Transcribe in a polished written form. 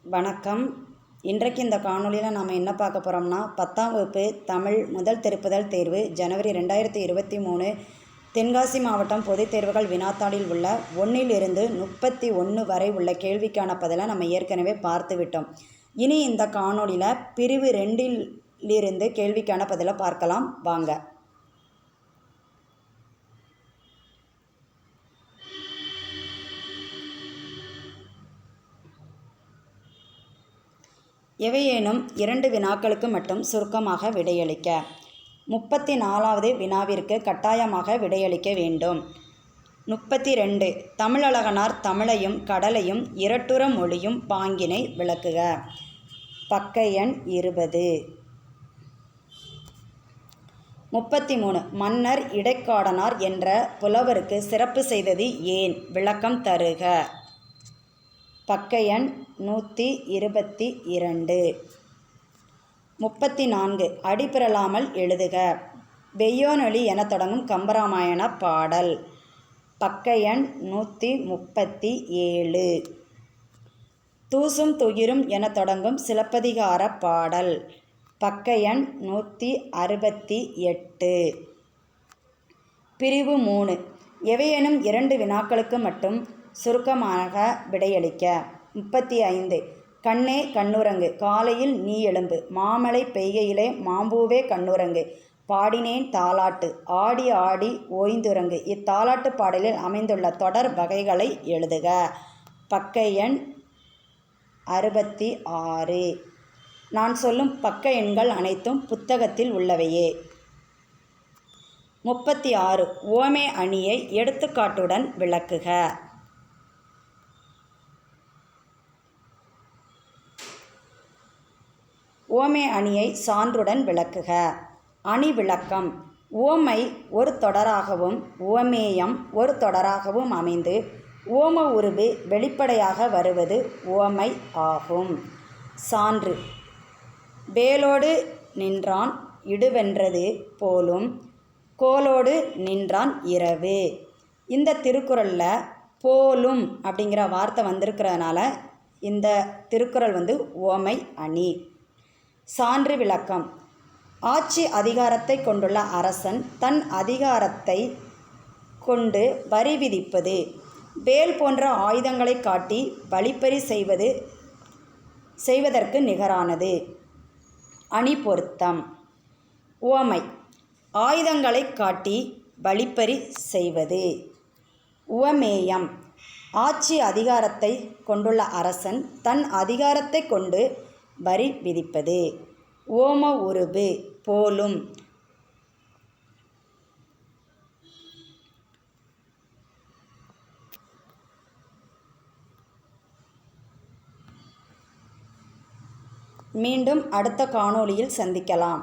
வணக்கம். இன்றைக்கு இந்த காணொளியில் நாம் என்ன பார்க்க போகிறோம்னா 10ஆம் வகுப்பு தமிழ் முதல் திருப்புதல் தேர்வு ஜனவரி 2023 தென்காசி மாவட்டம் பொதுத் தேர்வுகள் வினாத்தாளில் உள்ள 1 to 31 வரை உள்ள கேள்விக்கான பதிலை நம்ம ஏற்கனவே பார்த்து விட்டோம். இனி இந்த காணொளியில் பிரிவு 2 கேள்விக்கான பதிலை பார்க்கலாம் வாங்க. எவையேனும் 2 வினாக்களுக்கு மட்டும் சுருக்கமாக விடையளிக்க. 34வது வினாவிற்கு கட்டாயமாக விடையளிக்க வேண்டும். 32 தமிழழகனார் தமிழையும் கடலையும் இரட்டுற மொழியும் பாங்கினை விளக்குக. பக்க எண் 20. 33 மன்னர் இடைக்காடனார் என்ற புலவருக்கு சிறப்பு செய்தது ஏன்? விளக்கம் தருக. பக்க எண் 122. 34 அடிபிறலாமல் எழுதுக. வெய்யோனொலி என தொடங்கும் கம்பராமாயண பாடல். பக்க எண் 137. தூசும் துகிரும் என தொடங்கும் சிலப்பதிகார பாடல். பக்க எண் 168. பிரிவு 3 எவையேனும் 2 வினாக்களுக்கு மட்டும் சுருக்கமாக விடையளிக்க. 35 கண்ணே கண்ணுறங்கு காலையில் நீ எழும்பு மாமலை பெய்கையிலே மாம்பூவே கண்ணுறங்கு பாடினேன் தாலாட்டு ஆடி ஆடி ஓய்ந்துறங்கு. இத்தாலாட்டு பாடலில் அமைந்துள்ள தொடர் வகைகளை எழுதுக. பக்க எண் 66. நான் சொல்லும் பக்க எண்கள் அனைத்தும் புத்தகத்தில் உள்ளவையே. 36 உவமை அணியை எடுத்துக்காட்டுடன் விளக்குக. உவமை அணியை சான்றுடன் விளக்குக. அணி விளக்கம். உவமை ஒரு தொடராகவும் உவமேயம் ஒரு தொடராகவும் அமைந்து உவம உருபு வெளிப்படையாக வருவது உவமை ஆகும். சான்று. வேலோடு நின்றான் இடுவென்றது போலும் கோலோடு நின்றான் இரவு. இந்த திருக்குறளில் போலும் அப்படிங்கிற வார்த்தை வந்திருக்கிறதுனால இந்த திருக்குறள் உவமை அணி. சான்று விளக்கம். ஆட்சி அதிகாரத்தை கொண்டுள்ள அரசன் தன் அதிகாரத்தை கொண்டு வரி விதிப்பது வேல் போன்ற ஆயுதங்களை காட்டி வழிப்பறி செய்வதற்கு நிகரானது. அணி பொருத்தம். உவமை ஆயுதங்களை காட்டி வழிப்பறி செய்வது. உவமேயம் ஆட்சி அதிகாரத்தை கொண்டுள்ள அரசன் தன் அதிகாரத்தை கொண்டு வரி விதிப்பது. ஓம உருபு போலும். மீண்டும் அடுத்த காணொளியில் சந்திக்கலாம்.